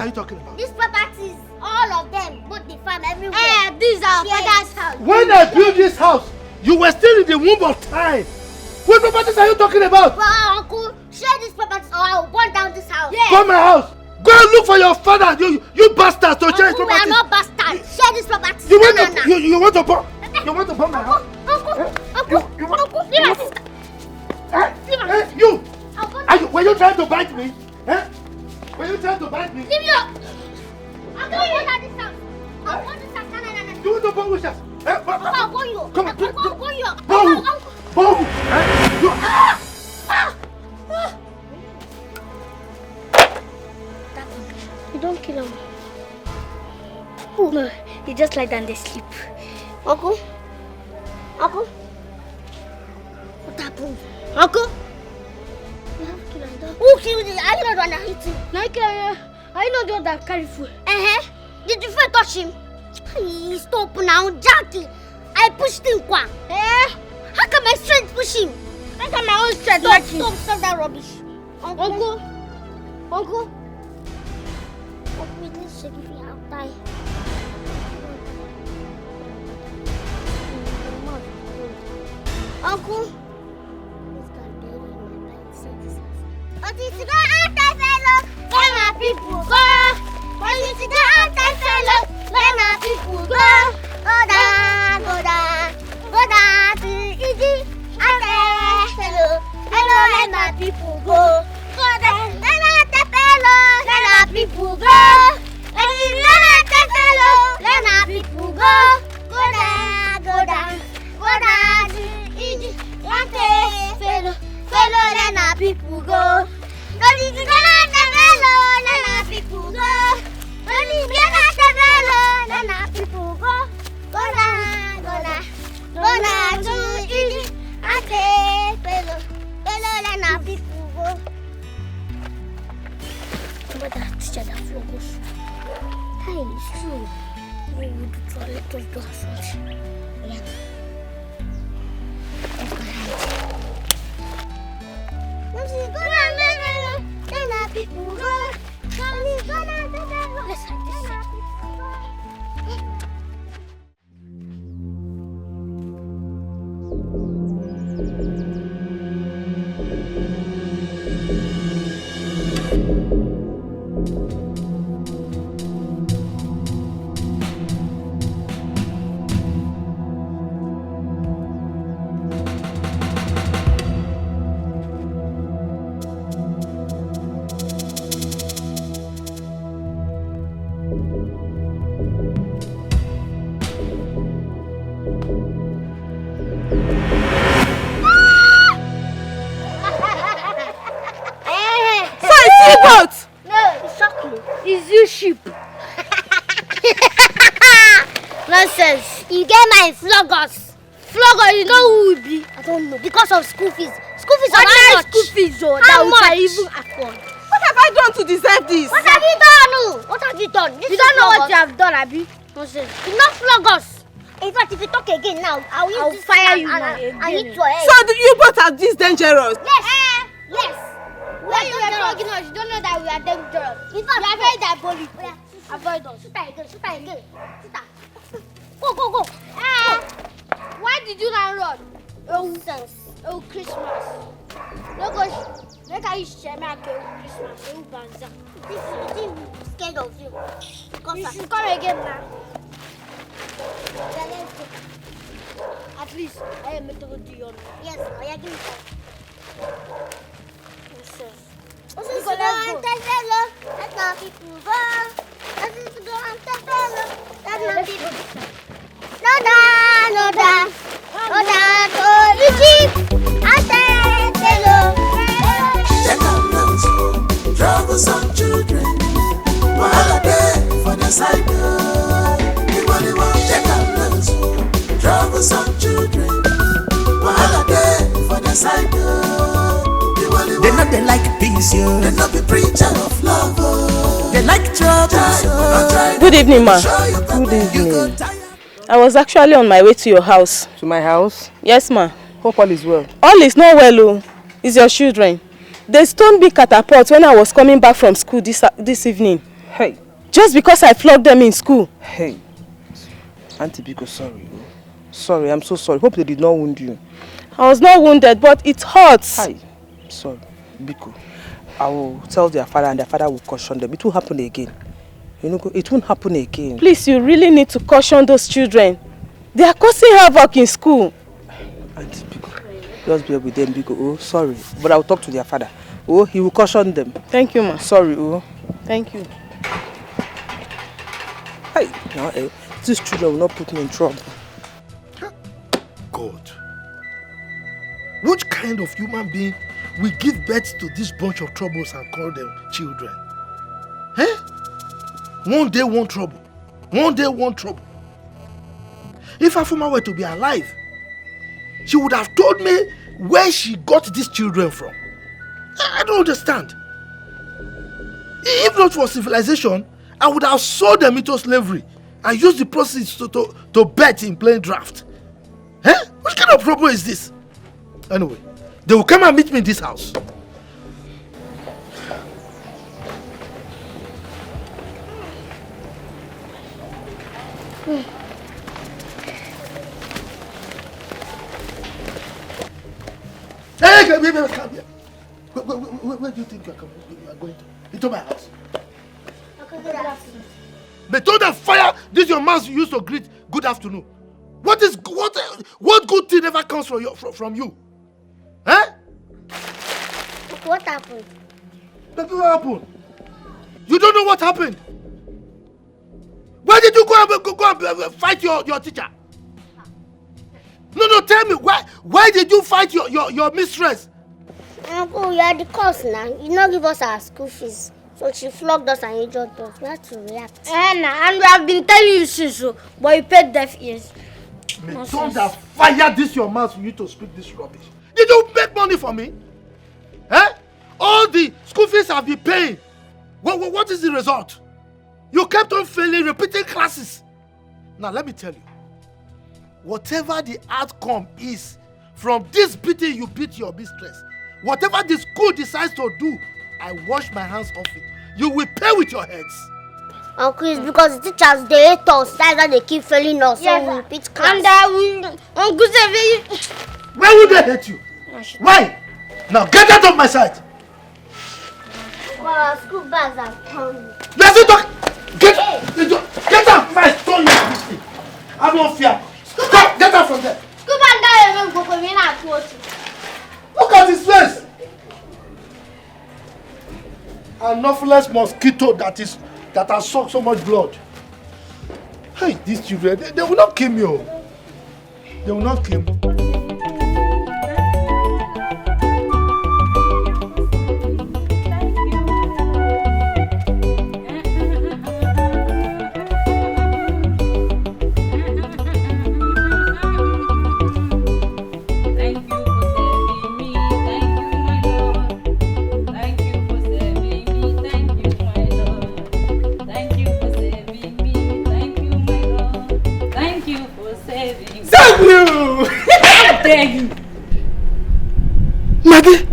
are you talking about? These properties, all of them, both the farm, everywhere. This is our father's house. When I built this house, you were still in the womb of time. What properties are you talking about? Well, uncle, share these properties or I will burn down this house. Yeah. Come my house. Go and look for your father. You bastards to share his Uncle, we properties. are not bastards. Share these properties. You want to burn? You want to burn my house? Uncle, leave my sister. You! Were you trying to bite me? Were you trying to bite me? Leave me up. Uncle, burn down this house. I'll burn this house. No. You want to burn which house? I'll burn you. Come on. I'll burn you. Burn. You don't kill him. Oh, no, you just lie down and sleep. Uncle? What happened? Uncle? You have killed him. Who killed you? Are you not the one that hit him? No, are you not the one that carry food? Did the friend touch him? Stop now, Jackie. I pushed him. How can my strength push him? How can my own strength touch him? Stop that rubbish. Uncle? Uncle, this should be outside. Uncle, this guy buried my life. What is the anti-fellow? Let my people go. What is the anti-fellow? Let my people go. Go down to easy. Anti-fellow. Hello, let my people go. Go down, let my people go. Let my people go. Go down to easy. Anti-fellow. Let my people go. Let my people go. Let my people go. Go down to easy. Anti-fellow. Let my people go. But that teacher that flog us. Hey, it's true. We would try let us do something. Yeah. Let's go hide. Let's hide this side. Nonsense. You get my floggers. Floggers, you know who will be? I don't know. Because of school fees. School fees are how much? School fees, oh, how much? Even afford. What have I done to deserve this? What have you done? What have you done? You don't know what you have done, Abi. Nonsense. You not flog us. In fact, if you talk again now, I'll fire you now. I hit your head. So you both are this dangerous? Yes. Yes. When you were flogging us, you don't know that we are dangerous. In fact, we are very diabolical. Avoid us. Shoot again. Go. Why did you not run? Nonsense. Oh, Christmas. Look how you share me Christmas. Oh, Banza. This is scared of you. You should come again now. Yeah, let's go. At least I am meant to go to your. Yes, I agree with that. Nonsense. Let my people go. Let my people go. No down. Oh, Egypt. Check out those troublesome children. Wahala there for the side. Check out those troublesome children. Wahala there for the side. They know they like peace, yo. They know the preacher of love. They like trouble. Good evening, ma. Good evening. I was actually on my way to your house. To my house? Yes, ma. Hope all is well. All is not well, oh. It's your children. They stoned me catapult when I was coming back from school this evening. Hey. Just because I flogged them in school. Hey. Auntie Biko, sorry. Sorry, I'm so sorry. Hope they did not wound you. I was not wounded, but it hurts. Hi. Sorry, Biko. I will tell their father and their father will caution them. It won't happen again. You know, it won't happen again. Please, you really need to caution those children. They are causing havoc in school. Auntie Biko, just be with them, Biko. Oh, sorry. But I will talk to their father. Oh, he will caution them. Thank you, ma. Sorry, oh. Thank you. Hey, now, these children will not put me in trouble. God. What kind of human being will give birth to this bunch of troubles and call them children? Eh? One day, one trouble. One day, one trouble. If Afuma were to be alive, she would have told me where she got these children from. I don't understand. If not for civilization, I would have sold them into slavery and used the proceeds to bet in playing draft. Eh? What kind of problem is this? Anyway, they will come and meet me in this house. Hey, come here. Where do you think you are going to? Into my house. They told them fire. This your mouth you used to greet good afternoon. What good thing ever comes from you? Eh? What happened? What happened? You don't know what happened. Why did you go and fight your teacher? No, tell me why did you fight your mistress? Uncle, you are the cause now. You not give us our school fees. So she flogged us and injured us. We have to react. And we have been telling you since, but you paid deaf ears. May thunder fire this your mouth for you to speak this rubbish. Did you make money for me? Eh? All the school fees have been paying. What is the result? You kept on failing, repeating classes. Now let me tell you. Whatever the outcome is from this beating you beat your mistress, whatever the school decides to do, I wash my hands off it. You will pay with your heads. Uncle, it's because the teachers, they hate us. That's why they keep failing us. Yes, so we repeat class. And Uncle Sevi. Why would they hate you? Why? Now get out of my sight. Our school bags are coming. You are still talking. Get out of my stone. I don't fear. Stop. Get out from there. Look at his face. Anopheles mosquito that has sucked so much blood. Hey, these children, they will not kill me. Oh. They will not kill me. Maggie,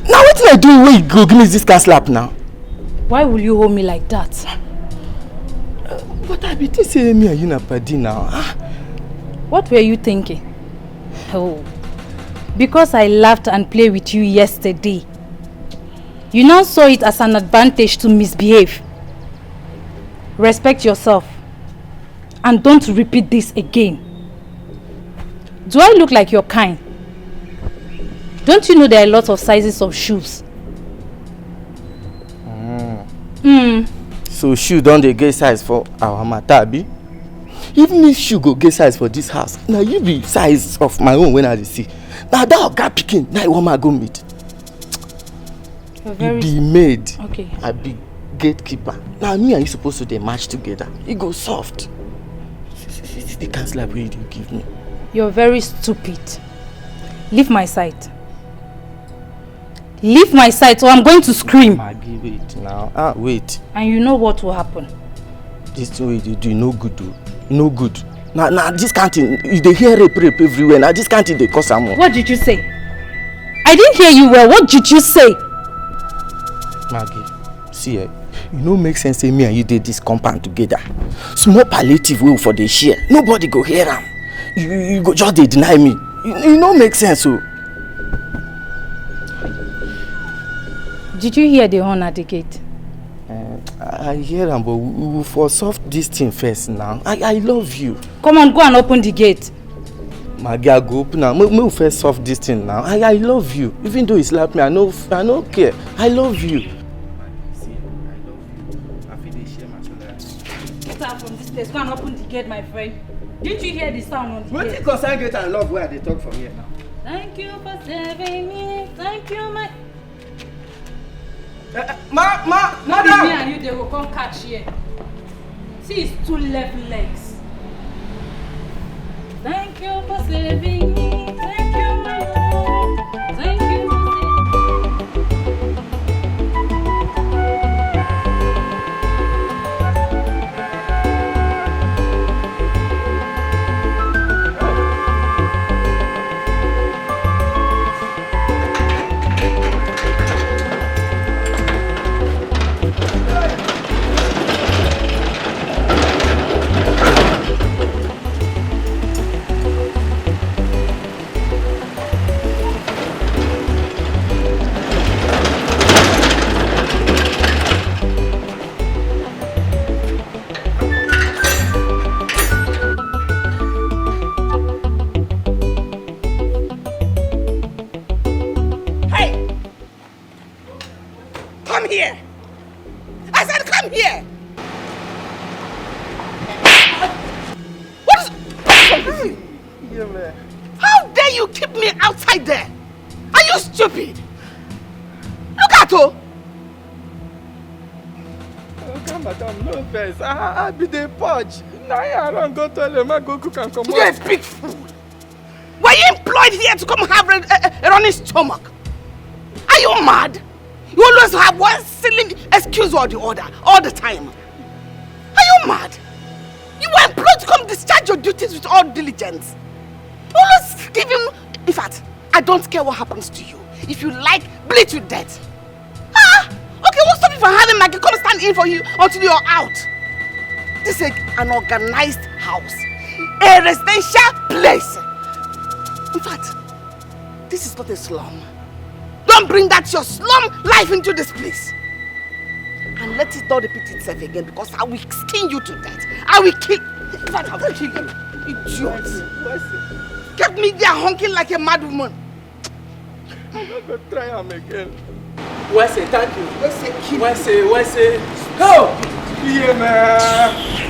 now what did I do when you go give me this car slap now? Why will you hold me like that? But I be saying me and you na party now. What were you thinking? Oh, because I laughed and played with you yesterday. You now saw it as an advantage to misbehave. Respect yourself and don't repeat this again. Do I look like your kind? Don't you know there are lots of sizes of shoes? So shoe don't they get size for our matabi? Even if shoe go get size for this house, now you be size of my own when I see. Now that guy picking, now I want my go meet. You be maid. Okay. I be gatekeeper. Now me and you supposed to they match together. You go soft. The can't slap you give me. You're very stupid. Leave my sight. Leave my sight or I'm going to scream. Maggie, wait now. Wait. And you know what will happen. This thing you do no good though. No good. Now this canteen, they hear rape everywhere. Now this canteen they cause some. What did you say? I didn't hear you well. What did you say? Maggie, see You know make sense say me and you did this compound together. Small palliative will for the share. Nobody go hear am. You go just dey deny me. You know make sense so. Did you hear the horn at the gate? I hear am, but we will for solve this thing first now. I love you. Come on, go and open the gate. Maggie, I go open now. We first solve this thing now. I love you. Even though he slapped me, I don't care. I love you. Get out from this place. Go and open the gate, my friend. Didn't you hear the sound on the What gate? you concern gate and love where they talk from here now? Thank you for saving me. Thank you, my... Madam! Me and you, they will come catch here. See his 2 left legs. Thank you for saving me. Thank you, my Lord. Thank you for I be the purge. Now I don't go toilet, my go cook and come out. You're a big fool. Were you employed here to come have a running stomach? Are you mad? You always have one silly excuse or the other, all the time. Are you mad? You were employed to come discharge your duties with all diligence. Always give him... In fact, I don't care what happens to you. If you like, bleed to death. Okay, what's stop you from having Maggie come stand in for you until you're out? This is an organized house, a residential place. In fact, this is not a slum. Don't bring that your slum life into this place. And let it not repeat itself again, because I will skin you to death. I will kill... In fact, I will kill you. Idiot. Kept me there honking like a mad woman. I'm not going to try him again. What's it? Thank you. What's it? Go! Yeah, man.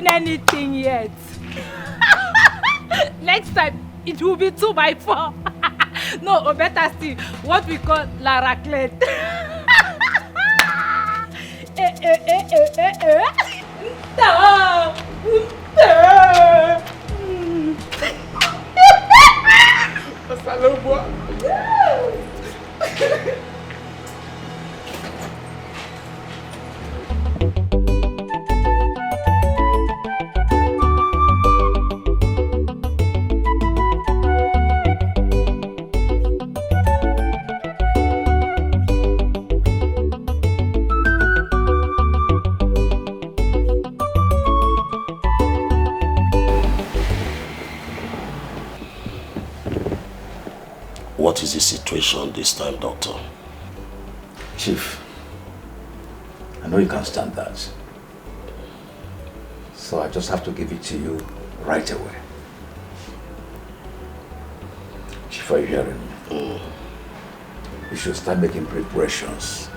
Anything yet. Next time it will be 2x4. No, or better still, what we call la raclette. What is the situation this time, Doctor? Chief, I know you can't stand that. So I just have to give it to you right away. Chief, are you hearing me? You should start making preparations.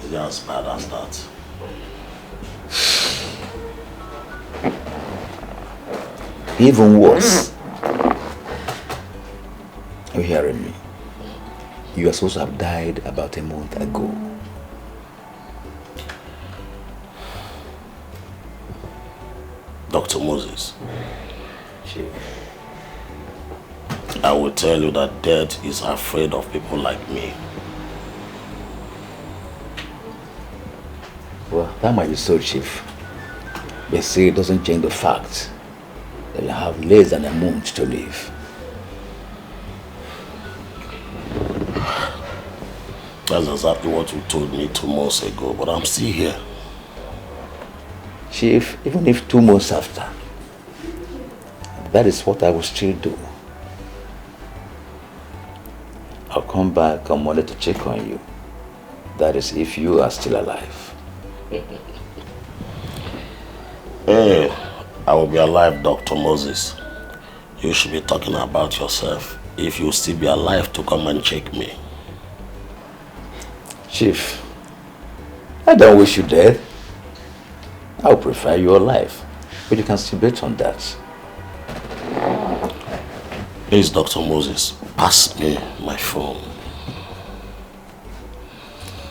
Is it as bad as that? Even worse. Are you hearing me? You are supposed to have died about a month ago. Dr. Moses, I will tell you that death is afraid of people like me. Well, that might be so, Chief. But see, it doesn't change the fact that you have less than a month to live. That's exactly what you told me 2 months ago, but I'm still here. Chief, even if 2 months after, that is what I will still do. I'll come back on Monday to check on you. That is if you are still alive. Hey, I will be alive, Dr. Moses. You should be talking about yourself. If you still be alive to come and check me. Chief, I don't wish you dead. I would prefer you alive, but you can still bet on that. Please, Dr. Moses, pass me my phone.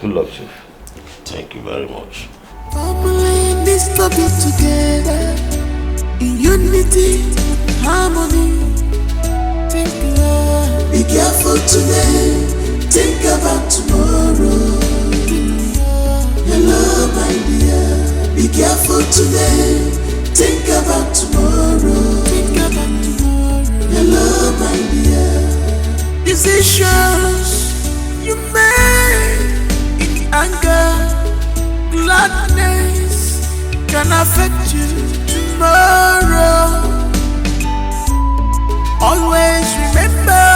Good luck, Chief. Thank you very much. Family needs to be together in unity, harmony. Be careful today, think about tomorrow. Hello, my dear. Be careful today, think about tomorrow. Hello, my dear. Decisions you make in anger, gladness can affect you tomorrow. Always remember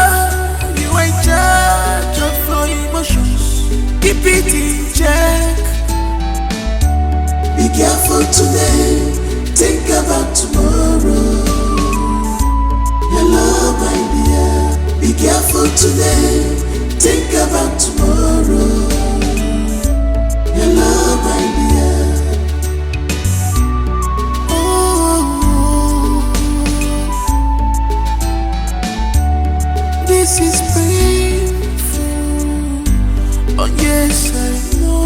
you are in charge of your emotions. Keep it in check. Be careful today, think about tomorrow. Hello, my dear. Be careful today, think about tomorrow. Hello, my dear. Oh, this is painful. Oh yes, I know.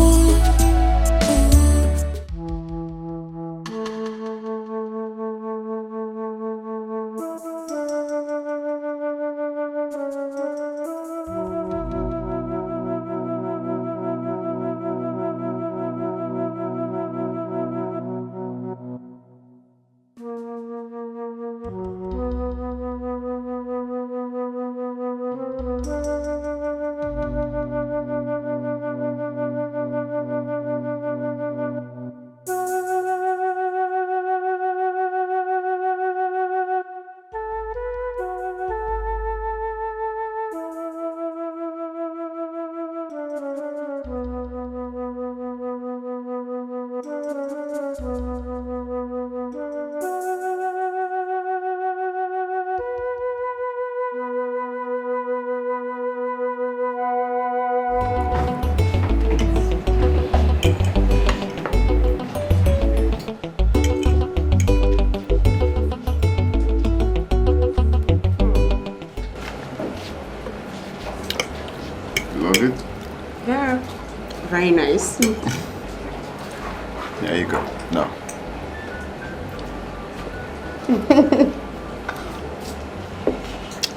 Very nice. There you go. No.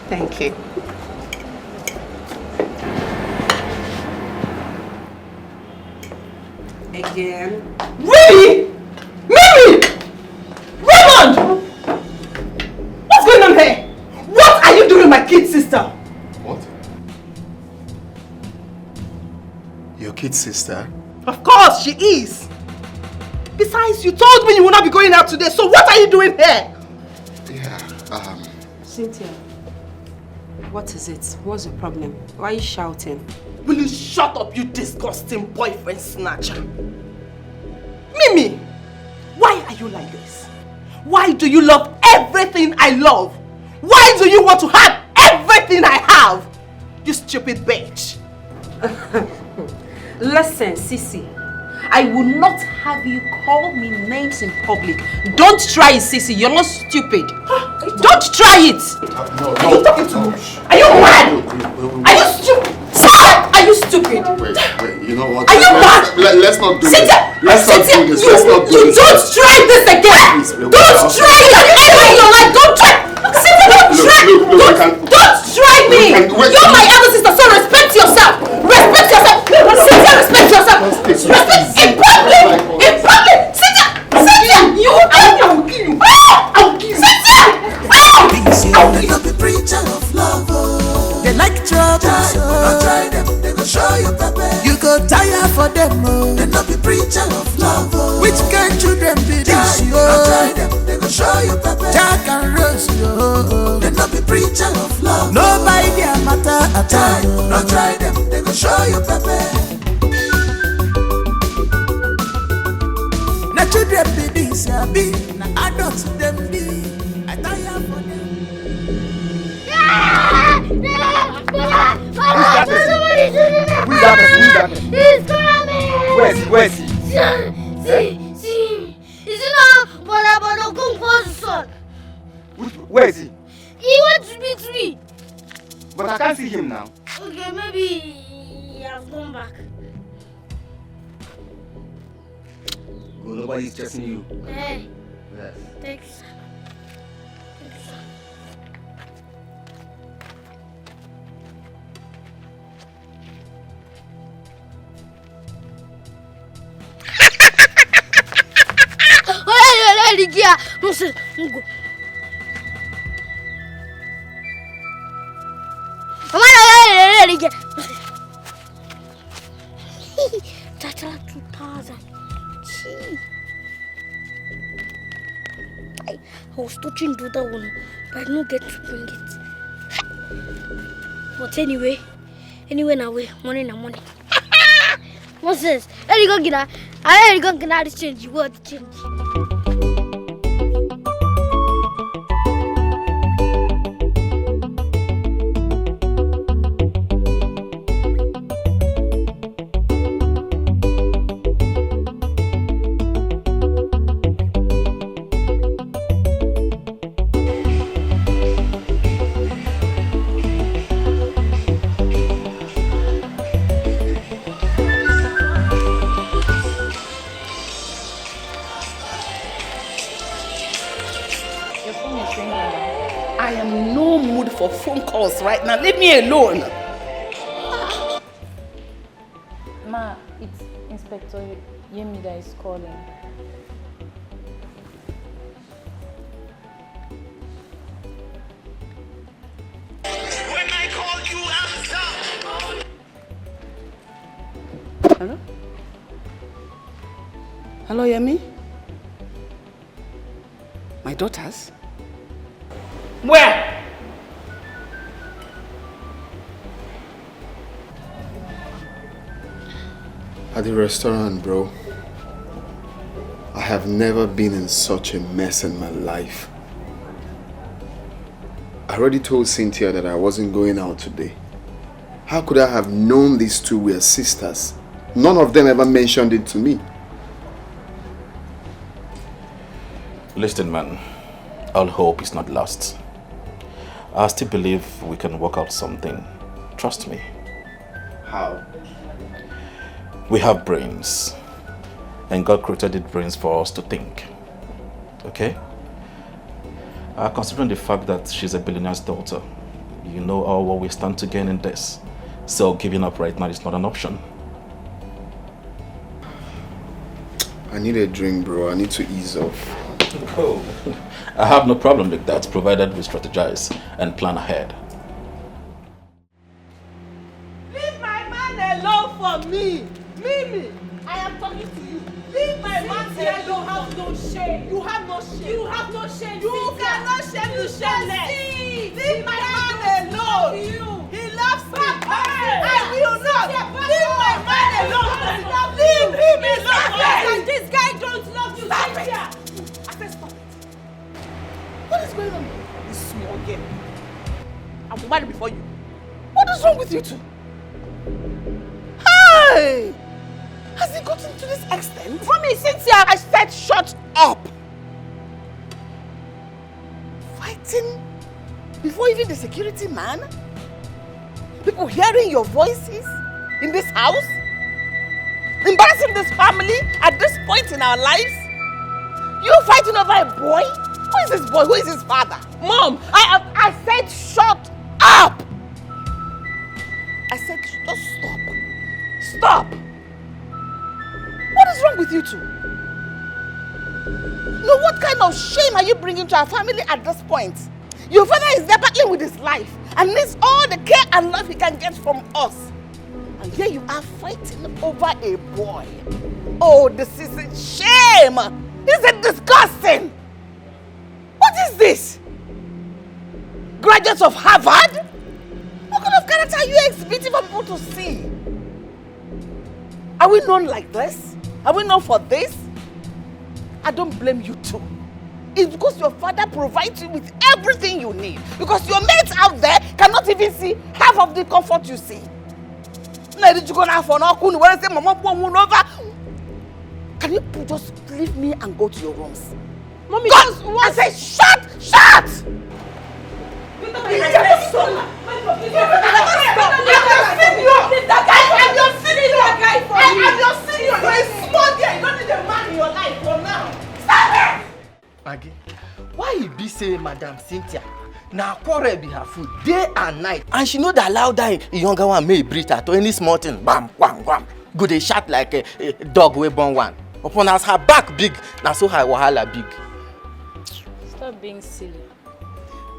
Thank you. Again. Really? Mary! Raymond! What's going on here? What are you doing, my kid sister? What? Your kid sister? Of course, she is. Besides, you told me you will not be going out today, so what are you doing here? Yeah, Cynthia, what is it? What's the problem? Why are you shouting? Will you shut up, you disgusting boyfriend snatcher? Mimi, why are you like this? Why do you love everything I love? Why do you want to have everything I have? You stupid bitch. Listen, Sissy, I will not have you call me names in public. Don't try it, Sissy. You're not stupid. Don't try it. No. Are you talking to me? Are you mad? Are you stupid? Stop! Are you stupid? Wait, you know what? Are you mad? Let's not do this. Let's not do this. You don't try this again. Don't try it ever in your life. Don't try. Cynthia, don't try. Don't try me. You're my elder sister, so respect yourself. Respect yourself. Cynthia, respect yourself. Respect in public. In public. Cynthia, you. I will kill you. I will kill you. Cynthia. They not be preacher of love. They like trouble. Don't try them. They go show you pepper. You go tire for them. They not be preacher of love. Which kind children be this? Don't try them. They go show you pepper. Jack and Rose. They not be preacher of love. Nobody their matter at all. Don't try them. They go show you pepper. Na children be this, be na adults them be. I tire for them. Who's that? He's coming! Where's he? See. Is it not Bono Kung Fo's son? Where is he? He wants to meet me. But I can't see him now. Okay, maybe he has gone back. Oh, nobody's chasing you. Hey. Yes. Thanks. Ligia, não sei, não go. Amara, Ligia. That's 2000. I was touching to that one, but I didn't get to bring it. But anyway, now we money na money. What's this? I go get this change. You want to change? Phone calls right now. Leave me alone. Ma, it's Inspector Yemi that is calling. When I call you, answer. Hello? Hello, Yemi? My daughters? Where? At the restaurant, bro. I have never been in such a mess in my life. I already told Cynthia that I wasn't going out today. How could I have known these two were sisters? None of them ever mentioned it to me. Listen, man. All hope is not lost. I still believe we can work out something. Trust me. How? We have brains, and God created brains for us to think, okay? Considering the fact that she's a billionaire's daughter, you know all what we stand to gain in this, so giving up right now is not an option. I need a drink, bro. I need to ease off. Oh. I have no problem with that, provided we strategize and plan ahead. Leave my man alone for me! Mimi, I am talking to you. Leave my man here. You have no shame. You have no shame. You have no shame. You cannot shame the shameless. Leave my man alone. He loves me. I will not. Leave my man alone. Leave him alone. This guy don't love you. Stop it. I said stop it. What is going on? This small girl. I will marry before you. What is wrong with you two? Hey! Has he gotten to this extent? Mommy, Cynthia, I said shut up. Fighting before even the security man? People hearing your voices in this house? Embarrassing this family at this point in our lives? You fighting over a boy? Who is this boy? Who is his father? Mom, I said shut up! I said just stop. Stop! What is wrong with you two? No, what kind of shame are you bringing to our family at this point? Your father is there battling with his life and needs all the care and love he can get from us. And here you are fighting over a boy. Oh, this is a shame! This is disgusting! What is this? Graduates of Harvard? What kind of character are you exhibiting for people to see? Are we known like this? Are we known for this? I don't blame you too. It's because your father provides you with everything you need. Because your mates out there cannot even see half of the comfort you see. Can you just leave me and go to your rooms? Mommy, go! I said shut! Shut! Maggie, why you be say Madam Cynthia? Now quarrel be her food day and night, and she know that allow that younger one may breathe at any small thing. Bam, bam, bam. Go they shout like a dog we born one. Upon us her back big, now so her wahala big. Stop being silly.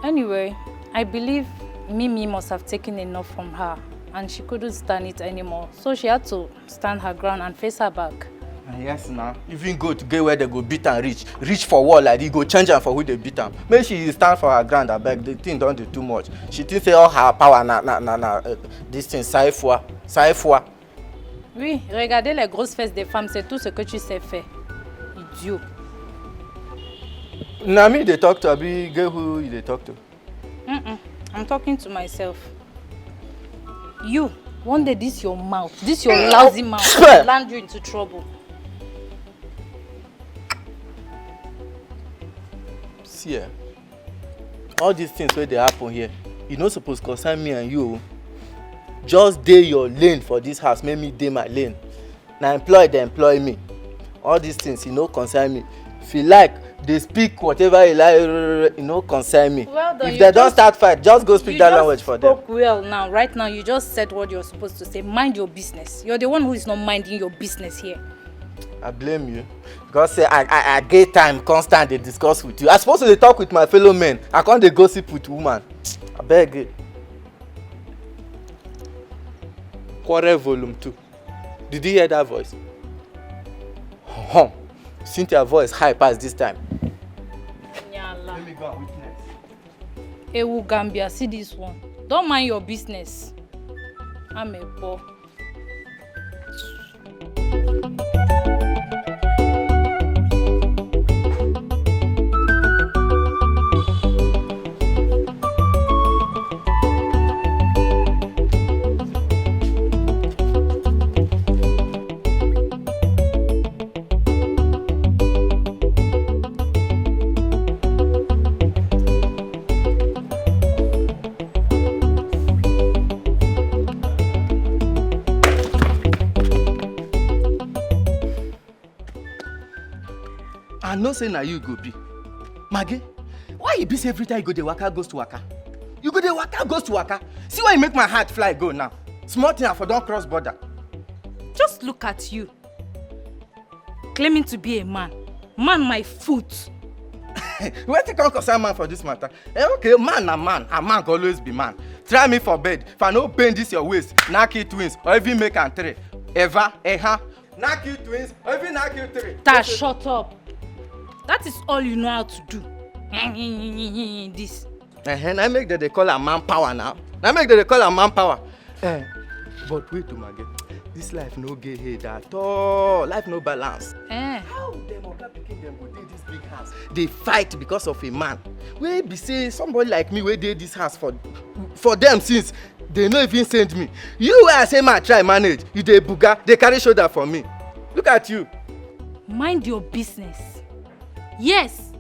Anyway, I believe Mimi must have taken enough from her and she couldn't stand it anymore. So she had to stand her ground and face her back. Yes, now. Even go to get where they go beat and reach for wall like he go change her for who they beat them. Maybe she stand for her ground. I beg the thing don't do too much. She thinks say all her power this thing saifwa. Oui, regarder les grosses fesses des femmes, c'est tout ce que tu sais faire. Idiot. Now me they talk to Abi, girl who you they talk to? I'm talking to myself. You, one day this your mouth, this your lousy mouth will land you into trouble. See, all these things where they happen here, you not supposed to concern me and you. Just day your lane for this house, make me day my lane. Now employ they employ me. All these things, you know, concern me. If you like, they speak whatever you like, you know, concern me. Well done, if they don't start fight, just go speak that language for them. You spoke well now. Right now, you just said what you're supposed to say. Mind your business. You're the one who is not minding your business here. I blame you. Because say I get time constant they discuss with you. I supposed to talk with my fellow men. I can't they gossip with woman. I beg it. Quarrel volume 2. Did you hear that voice? Cynthia's voice high past this time. Let me go and witness. Ewu Gambia, see this one. Don't mind your business. I'm a poor. I know say na you go be. Maggie, why you be say every time you go the waka goes to waka? You go the waka goes to waka. See why you make my heart fly go now. Small thing for don't cross border. Just look at you. Claiming to be a man. Man my foot. Where you come concern man for this matter? Okay, man a man. A man go always be man. Try me for bed. If I no bend this your waist, knock you twins or even make and three. Ever, knock you twins or even knock you three. Ta, shut up. That is all you know how to do. This. I make that they call a manpower now. I make that they call a manpower. But wait to my girl. This life no get head at all. Life no balance. How them oga pikin them go dey this big house? They fight because of a man. Wey be say somebody like me wey dey this house for them since they no even send me. You wey I say man try manage, you dey buga, they carry shoulder for me. Look at you. Mind your business. Yes,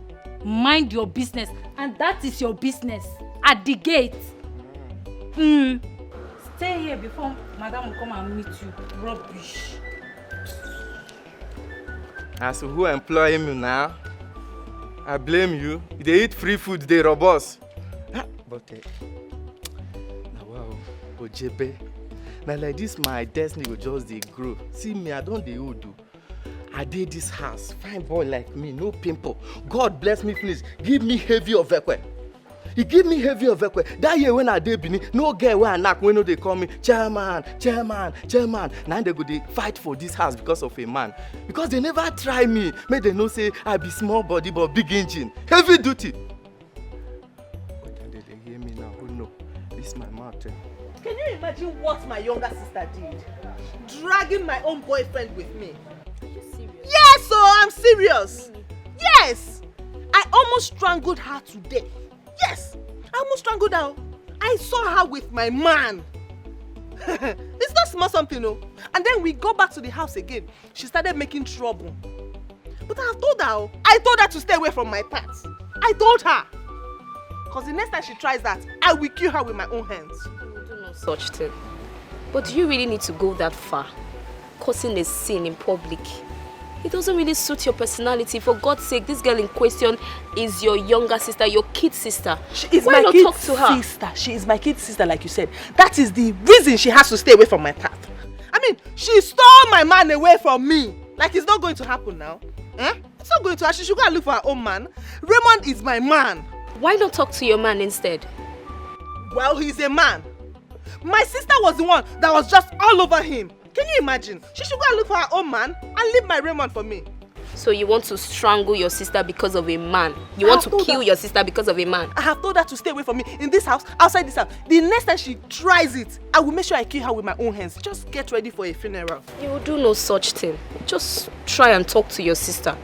mind your business. And that is your business. At the gate. Stay here before Madam will come and meet you. Rubbish. As who employ me now, I blame you. They eat free food, they robust. But now wow, Ojebe. Now like this, my destiny will just they grow. See me, I don't the old do. I did this house, fine boy like me, no pimple. God bless me, please. Give me heavy of ekwe. He give me heavy of ekwe. That year when I did Bini, no girl when I knock, when they call me chairman. Now they go they fight for this house because of a man. Because they never try me. Make they know say I be small body but big engine. Heavy duty. But they hear me now. Oh no, this is my mouth. Can you imagine what my younger sister did? Dragging my own boyfriend with me. Are you serious? Yes, so I'm serious. Yes. I almost strangled her today. Yes, I almost strangled her. I saw her with my man. It's not small something, no. And then we go back to the house again. She started making trouble. But I told her to stay away from my parts. I told her. Because the next time she tries that, I will kill her with my own hands. You do no such thing. But do you really need to go that far? Causing a scene in public. It doesn't really suit your personality. For God's sake, this girl in question is your younger sister, your kid sister. She is Why my not kid talk to her? sister. She is my kid sister, like you said. That is the reason she has to stay away from my path. I mean, she stole my man away from me. Like it's not going to happen now. It's not going to happen. She should go and look for her own man. Raymond is my man. Why not talk to your man instead? Well, he's a man. My sister was the one that was just all over him. Can you imagine? She should go and look for her own man and leave my Raymond for me. So you want to strangle your sister because of a man? You want to kill your sister because of a man? I have told her to stay away from me in this house, outside this house. The next time she tries it, I will make sure I kill her with my own hands. Just get ready for a funeral. You will do no such thing. Just try and talk to your sister.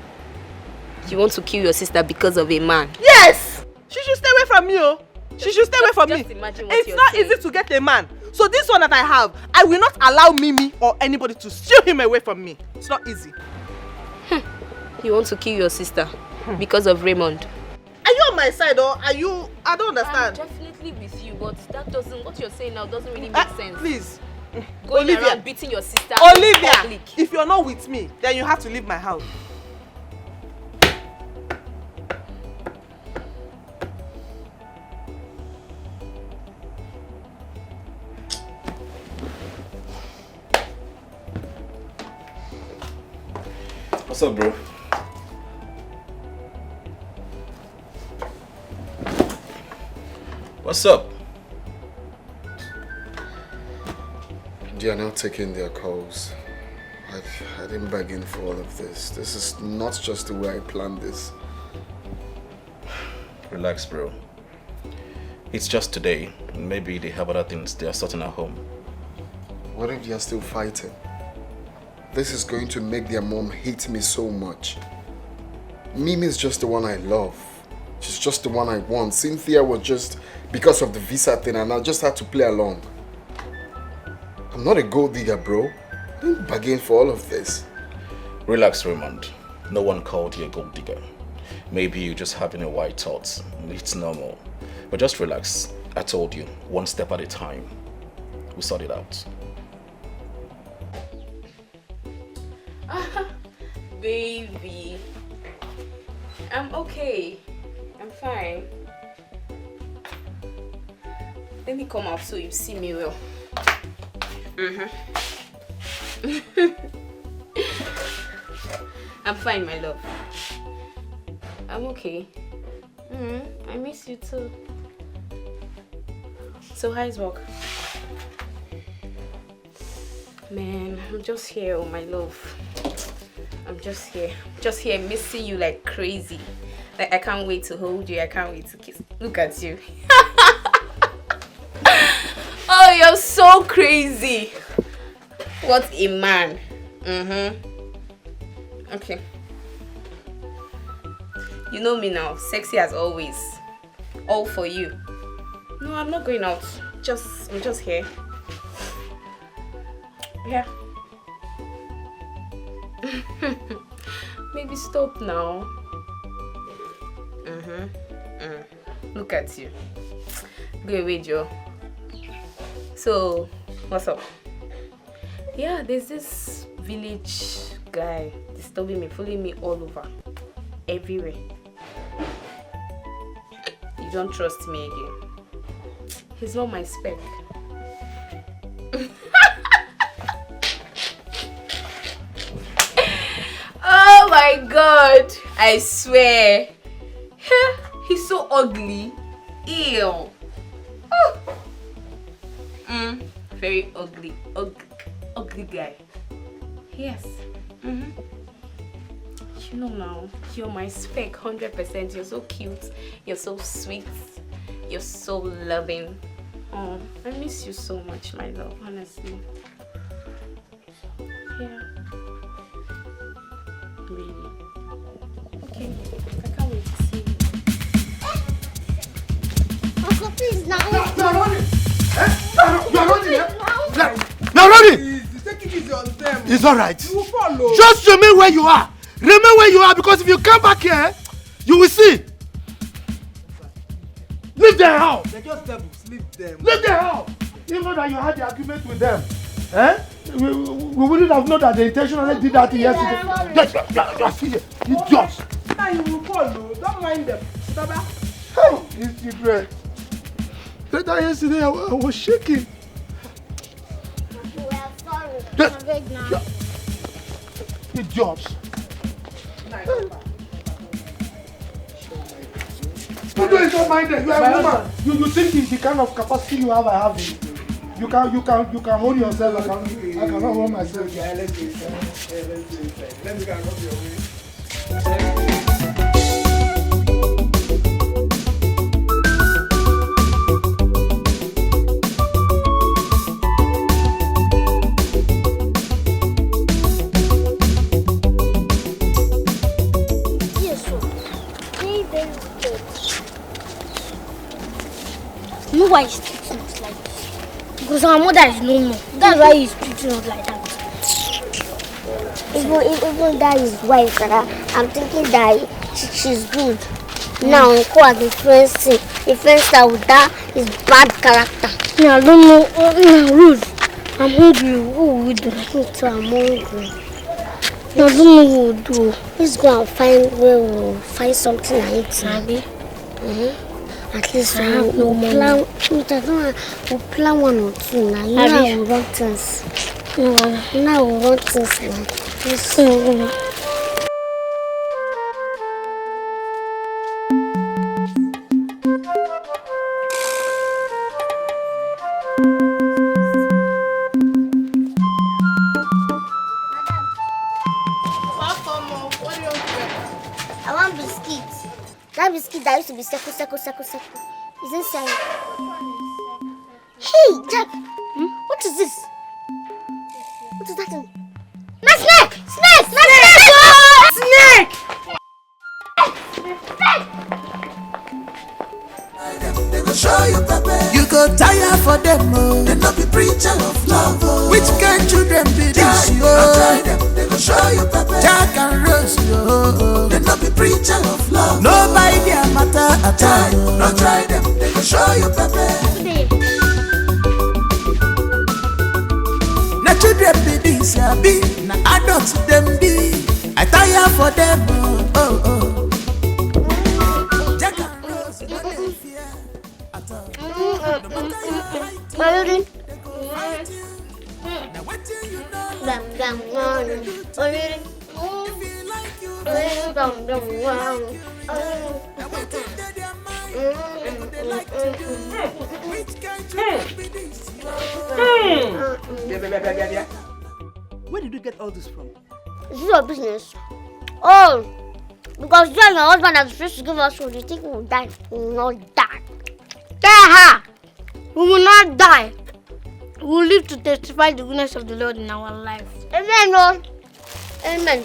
You want to kill your sister because of a man? Yes! She should stay away from me, oh. She should stay away from me. Imagine what it's you're not saying. easy to get a man. So this one that I have, I will not allow Mimi or anybody to steal him away from me. It's not easy. You want to kill your sister because of Raymond? Are you on my side or are you... I don't understand. I'm definitely with you, but that doesn't... What you're saying now doesn't really make sense. Please. Going Olivia. around beating your sister Olivia, in public. if you're not with me, then you have to leave my house. What's up, bro? What's up? They are not taking their calls. I didn't bargain for all of this. This is not just the way I planned this. Relax, bro. It's just today. Maybe they have other things they are sorting at home. What if they are still fighting? This is going to make their mom hate me so much. Mimi is just the one I love. She's just the one I want. Cynthia was just because of the visa thing and I just had to play along. I'm not a gold digger, bro. I didn't bargain for all of this. Relax, Raymond. No one called you a gold digger. Maybe you're just having a white thought. It's normal. But just relax. I told you, one step at a time. We'll sort it out. Baby, I'm okay. I'm fine. Let me come out so you see me well. I'm fine, my love. I'm okay. I miss you too. So how's work? Man, I'm just here, oh my love. I'm just here missing you like crazy. Like I can't wait to hold you, I can't wait to kiss. Look at you. Oh, you're so crazy. What a man. Okay. You know me now, sexy as always. All for you. No, I'm not going out. I'm just here. Yeah. stop now. Look at you. Go away, Joe. So, what's up? Yeah, there's this village guy disturbing me, following me all over. Everywhere. You don't trust me again. He's not my spec. Oh my god! I swear. He's so ugly. Ew. Oh. Very ugly. Ugly guy. Yes. You know now, you're my spec 100%. You're so cute. You're so sweet. You're so loving. Oh, I miss you so much, my love, honestly. Yeah. Really. Okay. I can't wait to see you. Uncle, please now. You are running! You are running, You are running! Take it easy on them. It's alright. You will follow. Just remain where you are. Remain where you are, because if you come back here, you will see. Leave them out. They're just devils. Leave them. Leave them out. Even that you had the argument with them, we wouldn't have known that they intentionally did that yesterday. Just idiots. Now you will follow. Don't mind them. Stop. Hey, it's secret. That yesterday I was shaking. We are sorry. I'm big now. Idiots. You don't mind them. You are a woman. You think the kind of capacity you have, I have it. You can hold yourself. I cannot hold myself. Let me go and rub your way. You know why he's treating us like this? Because our mother is no more. That's why he's treating us like that. Even that his wife, I'm thinking that she's good. Now, Uncle has influenced him. Influenced her with that his bad character. Yeah, I don't know. Rude. I'm hungry. What will we do? I'm hungry. I don't know what we'll do. Let's go and find where we'll find something to eat, Nabi. At least I have no money. We'll plan one or two now. You know how we run things. Now we run things now. I want biscuits. That biscuit that used to be circle. Is inside. Hey, Jack. What is this? What is that thing? My snake! Snake! They go show you pepper. You go tire for them, oh. They not be preacher of love, oh. Which kind children be this, oh? Try them. They go show you pepper. Jack and Rose, oh. They not be preacher of love. Nobody their matter at all. Not try them. They go show you pepper. Na children be this, be na adults them be. I tire for them, oh. Jack and Rose, you don't fear at all. Where did you get all this from? Is this your business? Oh, because you and your husband are supposed to give us food. You think we will die? We will not die. Tell her! We will not die. We will live to testify the goodness of the Lord in our life. Amen, Lord. Amen.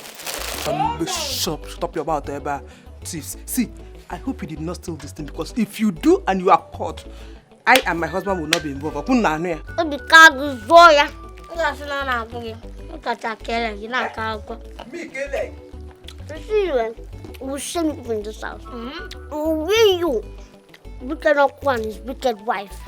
Bishop, stop your mouth, Eba. See, I hope you did not steal this thing, because if you do and you are caught, I and my husband will not be involved. Look at see you. We'll send you from this house. We'll wear you. Wicked uncle and his wicked wife.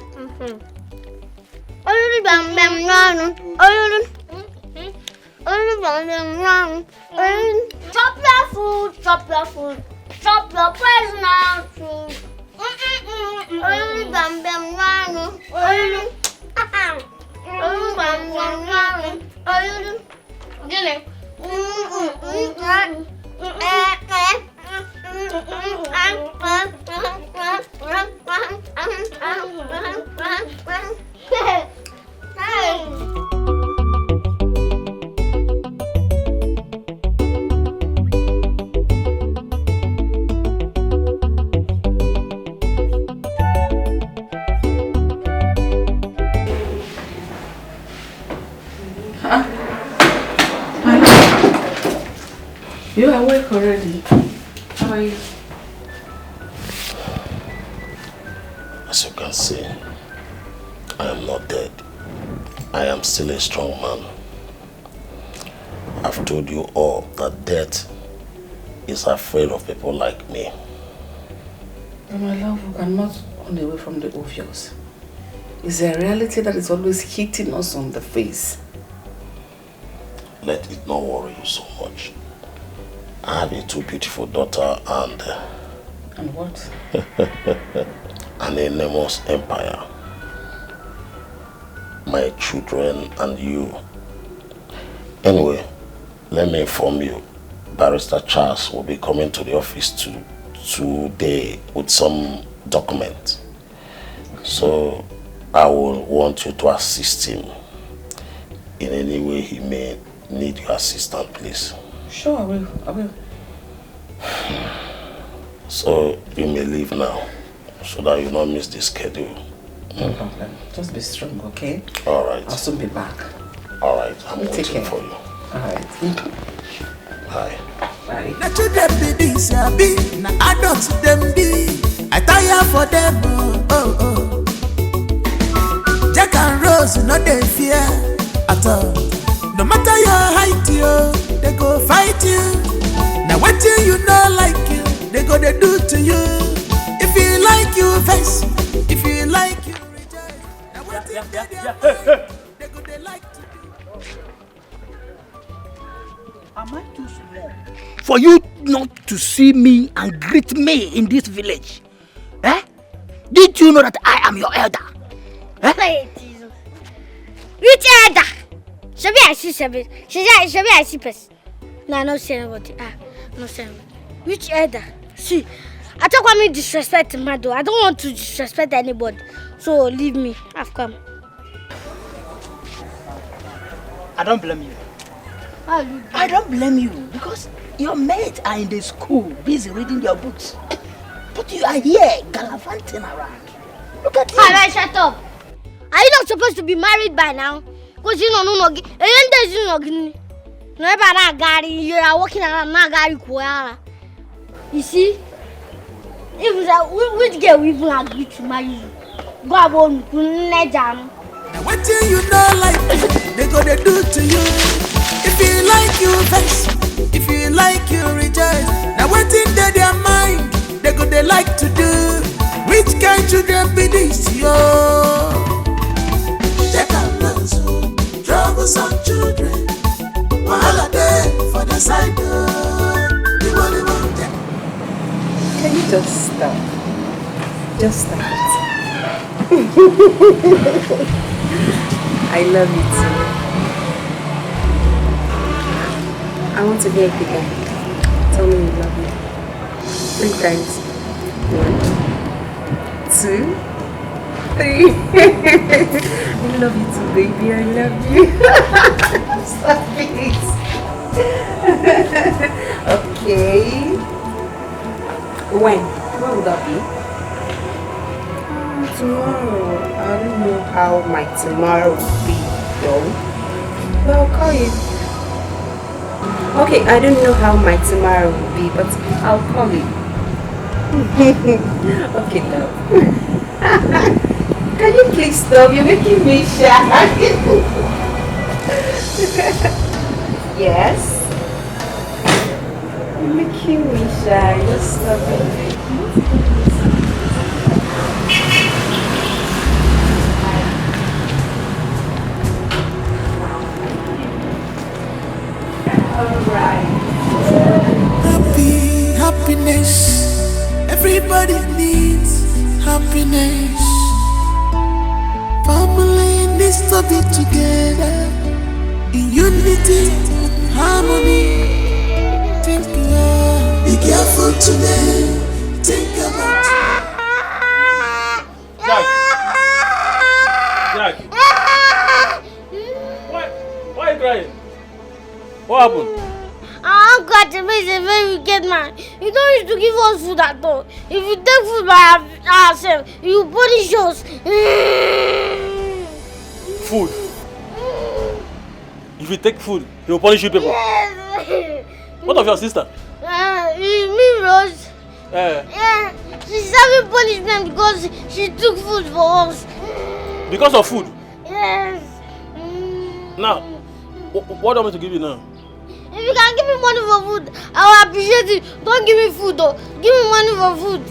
Chop your food, chop your food, chop your personal food. You are awake already. How are you? As you can see, I am not dead. I am still a strong man. I've told you all that death is afraid of people like me. But my love, we cannot run away from the obvious. It's a reality that is always hitting us on the face. Let it not worry you so much. I have a 2 beautiful daughter and... And what? an enormous empire. My children and you. Anyway, let me inform you. Barrister Charles will be coming to the office today with some documents. So I will want you to assist him in any way he may need your assistance, please. Sure, I will. So you may leave now, so that you not miss the schedule. No problem. Just be strong, okay? All right. I'll soon be back. All right. I'm Take waiting care. for you. All right. Bye. Bye. Na children be this, be na adults them be. I tire for them, oh. Jack and Rose, no they fear at all. No matter your height, they go fight you. Now what you know like you, they go they do to you. If you like you vex, if you like you reject. Now what they go they like to do. Am I too small for you not to see me and greet me in this village? Eh? Did you know that I am your elder? Eh? Which elder? Shabi I see person. No, no say anybody. No say anybody. Which elder? See, I don't want me disrespect my door. I don't want to disrespect anybody. So leave me. I've come. I don't blame you. I don't blame you because your mates are in the school busy reading their books. But you are here gallivanting around. Look at you. Alright, shut up. Are you not supposed to be married by now? Because you know, you are walking around Nagari. You see? Even which girl we even agree to marry you? Go on, Nejam. What you know like they go they do to you. If you like you vex, if you like you rejoice. Now what in their mind they go they like to do. Which kind children be this yo? Check out those troublesome children. Wahala day for the side door. Can you just stop? Just stop it. I love you too. I want to hear it again. Tell me you love me. 3 times. 1, 2, 3. I love you too, baby. I love you. Stop it. Okay. When will that be? Tomorrow. I don't know how my tomorrow will be though. But I'll call you. Okay, I don't know how my tomorrow will be, but I'll call you. Okay, love. Can you please stop? You're making me shy. Yes. You're making me shy. Just stop it. Happiness. Everybody needs happiness. Family needs to be together in unity, harmony. Think be careful today. Think about Jack. Why are you crying? What happened? Uncle Ateme is a very wicked man. He don't used to give us food at all. If you take food by ourselves, you punish us. Food. If you take food, he will punish you people. Yes. What of your sister? Me, Rose. Yeah. She's having punishment because she took food for us. Because of food? Yes. Now, what do you want me to give you now? If you can give me money for food, I will appreciate it. Don't give me food though. Give me money for food.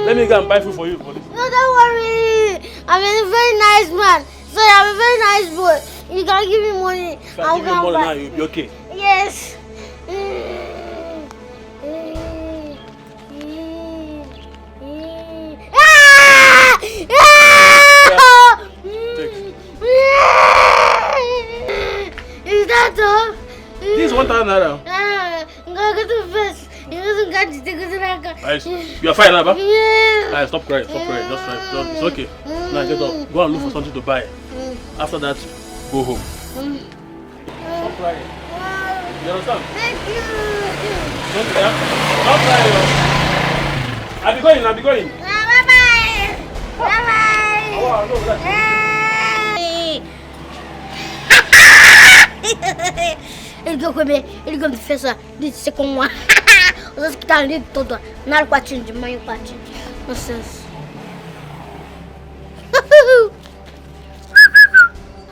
Let me go and buy food for you. For this. No, don't worry. I'm a very nice man. So I'm a very nice boy. You can give me money. If I give you money now, you'll be okay. Yes. Is that all? This is 1,000 naira. I'm going to go to first. You are fine now, Baba? Yeah. Stop crying, stop crying. Just try. It's okay. Now get up. Go and look for something to buy. After that, go home. Stop crying. You understand? Thank you. Don't cry. Stop crying. I'll be going. Bye-bye. Bye-bye. Oh, no, relax. Ele go me fez disse com uma. Os que tá ali todo, na quartinho de manhã, quartinho. Nonsense.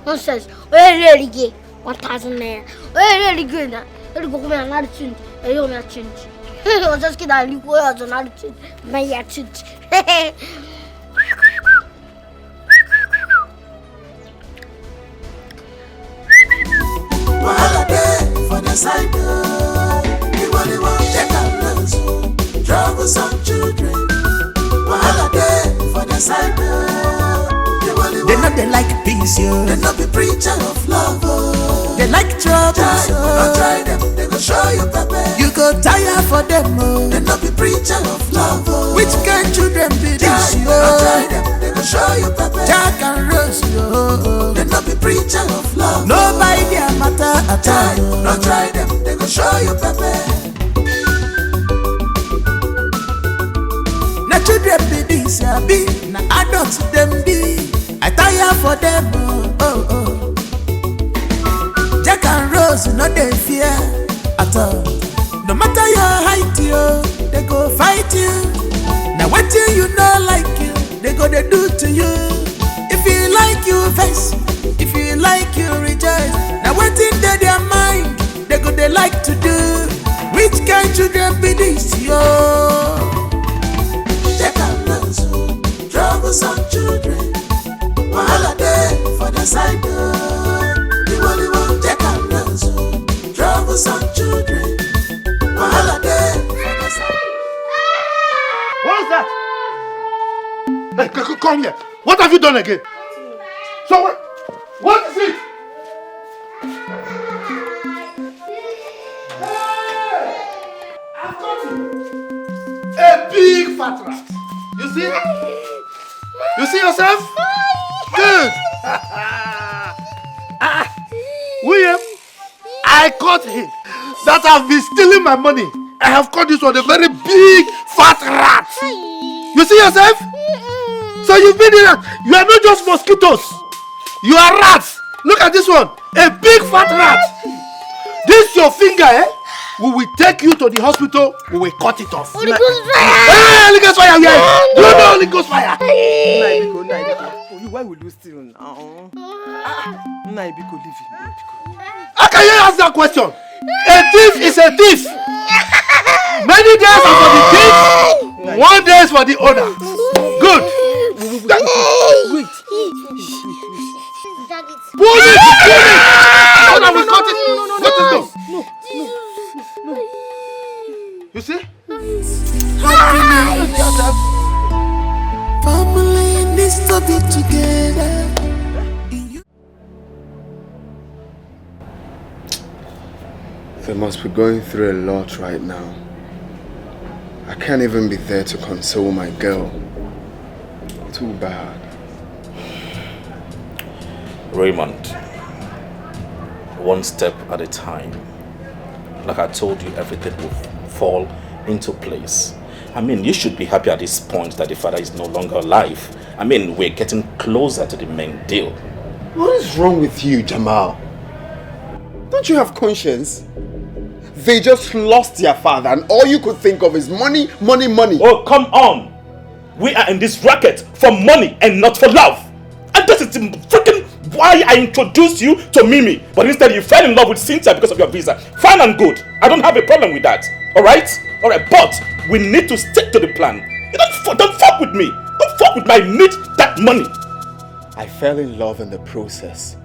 Nonsense. Ele liguei 1,000 naira. Ele liguei na. Ele go comer nada tinha. Eu me atende. Os que tá ali com eu nada tinha. Mas atende. Wahala day for the side. The only one take a loss. Troublesome children. Wahala day for the side. They know they like peace, yo. They know be preacher of love. They like trouble, so don't try them. They go show you pepper. You go tire for them, oh. They know be preacher of love. Which kind children be this, yo? Don't try them. They go show you pepper. Jack and Rose, yo. They know be preacher of love. Nobody their matter at all. Don't try them. They go show you pepper. Na children be this, ya be. Na adults them be. I tire for them, oh. Jack and Rose, no they fear at all. No matter your height, yo, they go fight you. Now what you know like you, they go they do to you. If you like you vex, if you like you rejoice. Now what in their mind, they go they like to do. Which kind children be this, yo? Jack and Rose, troublesome children. Wahala day for the side. The only one Jack and Rose. Troublesome children. Wahala day for the side. What's that? Hey, come here. What have you done again? So what is it? I've got you. A big fat rat. You see? You see yourself? Good. William, I caught him. That have been stealing my money. I have caught this one, a very big fat rat. You see yourself? So you've been in that. You are not just mosquitoes. You are rats. Look at this one. A big fat rat. This your finger, eh? We will take you to the hospital. We will cut it off. Holy Ghost fire! Hey, Holy Ghost fire! Yeah. Do you know Holy Ghost fire? Why will you steal now? Naibiko, leave him. How can you ask that question? A thief is a thief. Many days are for the thief, 1 day is for the owner. Good. Wait. Pull it! No, we cut it. Cut it down. No. You see? Family needs to be together. They must be going through a lot right now. I can't even be there to console my girl. Too bad. Raymond, one step at a time. Like I told you, everything will fall into place. I mean, you should be happy at this point that the father is no longer alive. I mean, we're getting closer to the main deal. What is wrong with you, Jamal? Don't you have conscience? They just lost their father and all you could think of is money, money, money. Oh, come on! We are in this racket for money and not for love. And this is freaking why I introduced you to Mimi. But instead you fell in love with Cynthia because of your visa. Fine and good. I don't have a problem with that. Alright? Alright, but we need to stick to the plan. You don't fuck with me. Don't fuck with me. I need that money. I fell in love in the process.